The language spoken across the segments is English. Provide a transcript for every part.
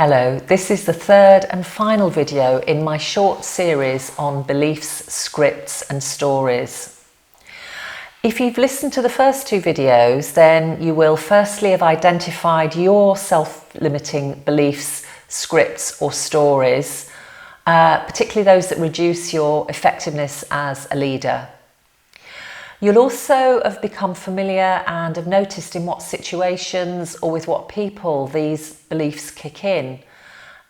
Hello, this is the third and final video in my short series on beliefs, scripts and stories. If you've listened to the first two videos, then you will firstly have identified your self-limiting beliefs, scripts or stories, particularly those that reduce your effectiveness as a leader. You'll also have become familiar and have noticed in what situations or with what people these beliefs kick in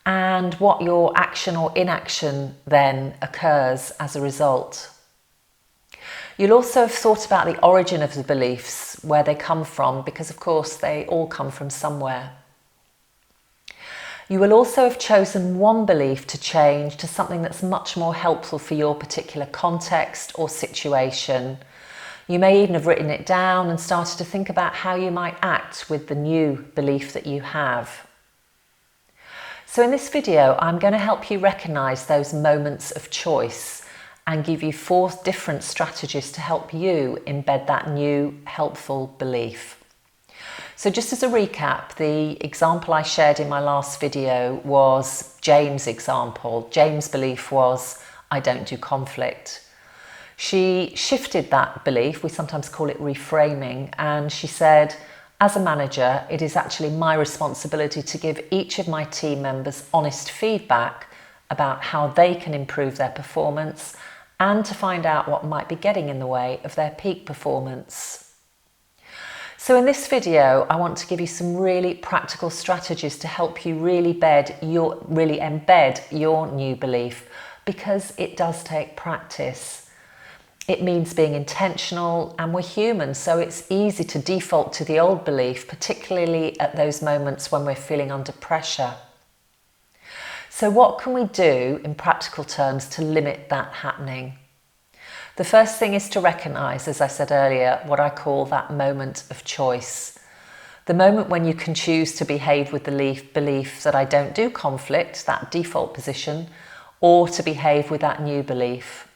and what your action or inaction then occurs as a result. You'll also have thought about the origin of the beliefs, where they come from, because of course they all come from somewhere. You will also have chosen one belief to change to something that's much more helpful for your particular context or situation. You may even have written it down and started to think about how you might act with the new belief that you have. So in this video, I'm going to help you recognise those moments of choice and give you 4 different strategies to help you embed that new helpful belief. So just as a recap, the example I shared in my last video was James' example. James' belief was, I don't do conflict. She shifted that belief, we sometimes call it reframing, and she said, as a manager, it is actually my responsibility to give each of my team members honest feedback about how they can improve their performance and to find out what might be getting in the way of their peak performance. So in this video, I want to give you some really practical strategies to help you really embed your new belief, because it does take practice. It means being intentional, and we're human, so it's easy to default to the old belief, particularly at those moments when we're feeling under pressure. So what can we do in practical terms to limit that happening? The first thing is to recognise, as I said earlier, what I call that moment of choice. The moment when you can choose to behave with the belief that I don't do conflict, that default position, or to behave with that new belief.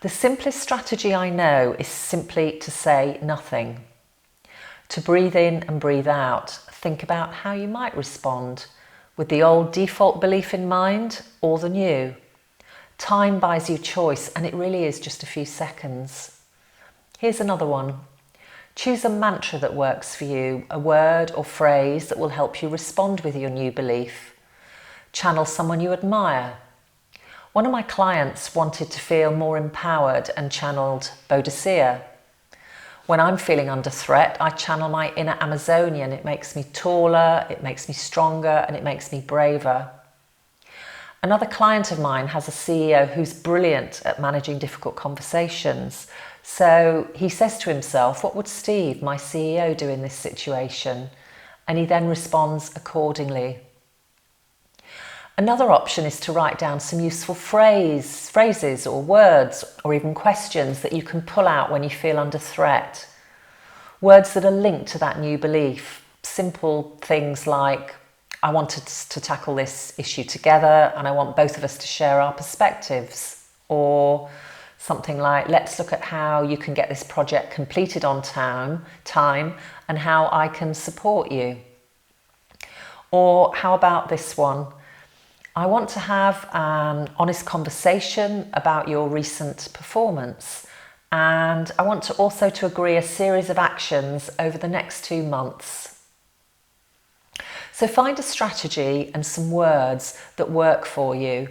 The simplest strategy I know is simply to say nothing. To breathe in and breathe out. Think about how you might respond with the old default belief in mind or the new. Time buys you choice, and it really is just a few seconds. Here's another one. Choose a mantra that works for you, a word or phrase that will help you respond with your new belief. Channel someone you admire. One of my clients wanted to feel more empowered and channeled Bodicea. When I'm feeling under threat, I channel my inner Amazonian. It makes me taller, it makes me stronger, and it makes me braver. Another client of mine has a CEO who's brilliant at managing difficult conversations. So he says to himself, what would Steve, my CEO, do in this situation? And he then responds accordingly. Another option is to write down some useful phrases or words or even questions that you can pull out when you feel under threat. Words that are linked to that new belief. Simple things like, I want us to tackle this issue together and I want both of us to share our perspectives. Or something like, let's look at how you can get this project completed on time and how I can support you. Or how about this one? I want to have an honest conversation about your recent performance, and I want to also agree a series of actions over the next 2 months. So find a strategy and some words that work for you.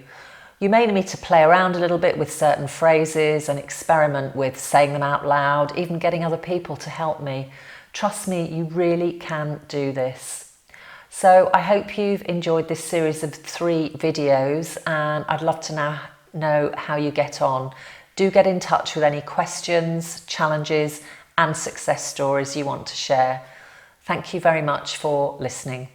You may need to play around a little bit with certain phrases and experiment with saying them out loud, even getting other people to help me. Trust me, you really can do this. So I hope you've enjoyed this series of 3 videos, and I'd love to now know how you get on. Do get in touch with any questions, challenges and success stories you want to share. Thank you very much for listening.